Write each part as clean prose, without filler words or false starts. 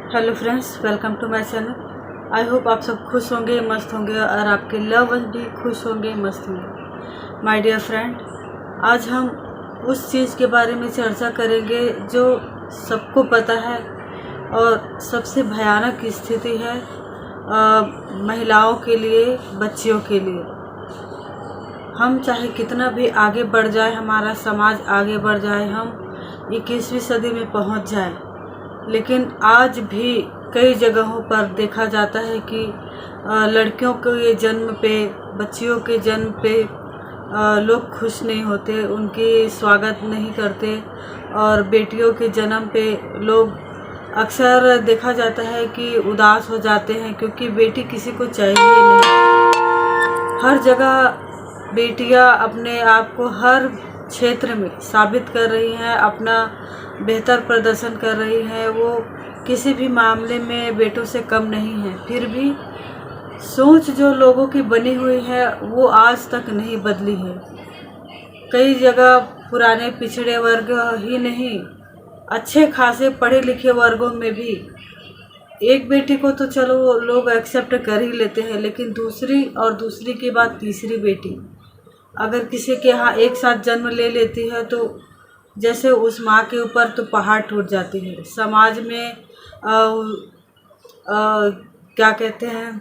Hello friends, welcome to my channel. I hope आप सब खुश होंगे, मस्त होंगे और आपके लव वन भी खुश होंगे, मस्त होंगे। माय डियर फ्रेंड, आज हम उस चीज़ के बारे में चर्चा करेंगे जो सबको पता है और सबसे भयानक स्थिति है महिलाओं के लिए, बच्चियों के लिए। हम चाहे कितना भी आगे बढ़ जाए, हमारा समाज आगे बढ़ जाए, हम 21वीं सदी में पहुंच जाए, लेकिन आज भी कई जगहों पर देखा जाता है कि लड़कियों के जन्म पे, बच्चियों के जन्म पे लोग खुश नहीं होते, उनकी स्वागत नहीं करते। और बेटियों के जन्म पे लोग अक्सर देखा जाता है कि उदास हो जाते हैं, क्योंकि बेटी किसी को चाहिए नहीं। हर जगह बेटियां अपने आप को हर क्षेत्र में साबित कर रही हैं, अपना बेहतर प्रदर्शन कर रही है। वो किसी भी मामले में बेटों से कम नहीं है। फिर भी सोच जो लोगों की बनी हुई है वो आज तक नहीं बदली है। कई जगह पुराने पिछड़े वर्ग ही नहीं, अच्छे खासे पढ़े लिखे वर्गों में भी एक बेटी को तो चलो लोग एक्सेप्ट कर ही लेते हैं, लेकिन दूसरी के बाद तीसरी बेटी अगर किसी के यहाँ एक साथ जन्म ले लेती है तो जैसे उस माँ के ऊपर तो पहाड़ टूट जाती है। समाज में क्या कहते हैं,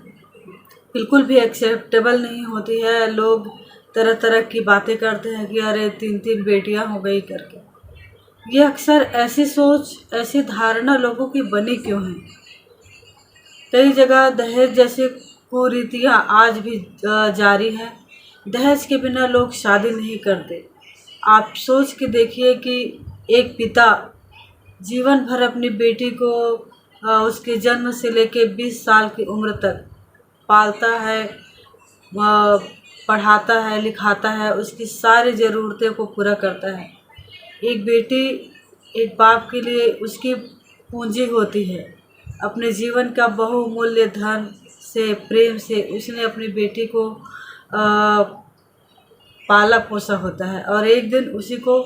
बिल्कुल भी एक्सेप्टेबल नहीं होती है। लोग तरह तरह की बातें करते हैं कि अरे 3 बेटियां हो गई करके। ये अक्सर ऐसी सोच, ऐसी धारणा लोगों की बनी क्यों है? कई जगह दहेज जैसी कुरीतियाँ आज भी जारी हैं। दहेज के बिना लोग शादी नहीं करते। आप सोच के देखिए कि एक पिता जीवन भर अपनी बेटी को उसके जन्म से लेके 20 साल की उम्र तक पालता है, पढ़ाता है, लिखाता है, उसकी सारी ज़रूरतें को पूरा करता है। एक बेटी एक बाप के लिए उसकी पूंजी होती है। अपने जीवन का बहुमूल्य धन से, प्रेम से उसने अपनी बेटी को पाला पोसा होता है, और एक दिन उसी को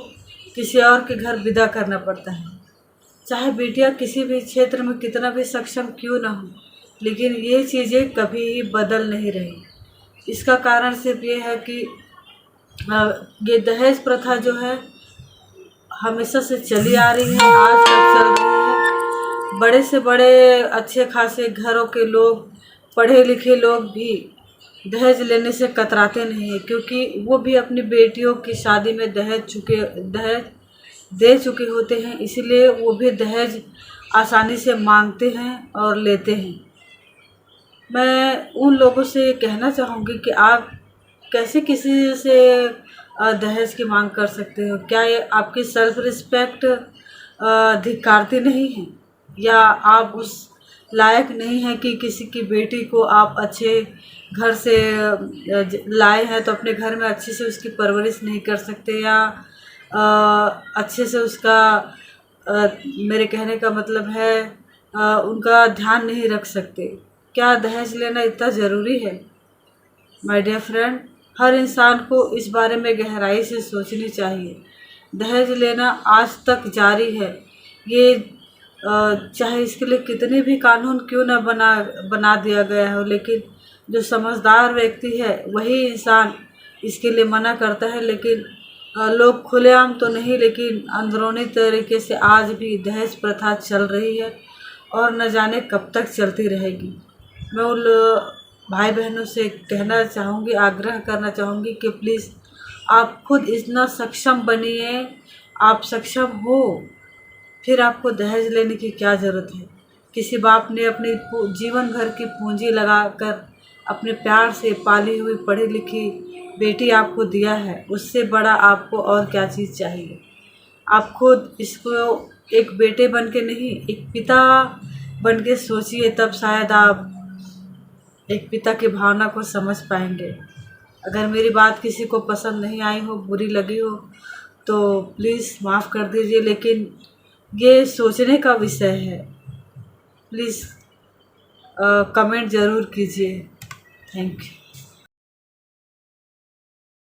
किसी और के घर विदा करना पड़ता है। चाहे बेटियां किसी भी क्षेत्र में कितना भी सक्षम क्यों ना हो, लेकिन ये चीज़ें कभी ही बदल नहीं रही। इसका कारण सिर्फ ये है कि ये दहेज प्रथा जो है हमेशा से चली आ रही है, आज तक चल रही है। बड़े से बड़े अच्छे खासे घरों के लोग, पढ़े लिखे लोग भी दहेज लेने से कतराते नहीं हैं, क्योंकि वो भी अपनी बेटियों की शादी में दहेज दे चुके होते हैं। इसलिए वो भी दहेज आसानी से मांगते हैं और लेते हैं। मैं उन लोगों से कहना चाहूँगी कि आप कैसे किसी से दहेज की मांग कर सकते हो? क्या ये आपकी सेल्फ रिस्पेक्ट धिक्कारती नहीं है? या आप उस लायक नहीं है कि किसी की बेटी को आप अच्छे घर से लाए हैं तो अपने घर में अच्छे से उसकी परवरिश नहीं कर सकते, या अच्छे से उसका मेरे कहने का मतलब है उनका ध्यान नहीं रख सकते? क्या दहेज लेना इतना ज़रूरी है? माय डियर फ्रेंड, हर इंसान को इस बारे में गहराई से सोचनी चाहिए। दहेज लेना आज तक जारी है। ये चाहे इसके लिए कितने भी कानून क्यों ना बना दिया गया हो, लेकिन जो समझदार व्यक्ति है वही इंसान इसके लिए मना करता है। लेकिन लोग खुलेआम तो नहीं, लेकिन अंदरूनी तरीके से आज भी दहेज प्रथा चल रही है और न जाने कब तक चलती रहेगी। मैं उन भाई बहनों से कहना चाहूँगी, आग्रह करना चाहूँगी कि प्लीज़ आप खुद इतना सक्षम बनिए। आप सक्षम हो, फिर आपको दहेज लेने की क्या ज़रूरत है? किसी बाप ने अपनी जीवन भर की पूंजी लगाकर अपने प्यार से पाली हुई पढ़ी लिखी बेटी आपको दिया है, उससे बड़ा आपको और क्या चीज़ चाहिए? आप खुद इसको एक बेटे बन के नहीं, एक पिता बन के सोचिए, तब शायद आप एक पिता की भावना को समझ पाएंगे। अगर मेरी बात किसी को पसंद नहीं आई हो, बुरी लगी हो, तो प्लीज़ माफ़ कर दीजिए, लेकिन ये सोचने का विषय है। प्लीज़ कमेंट ज़रूर कीजिए। Thank you.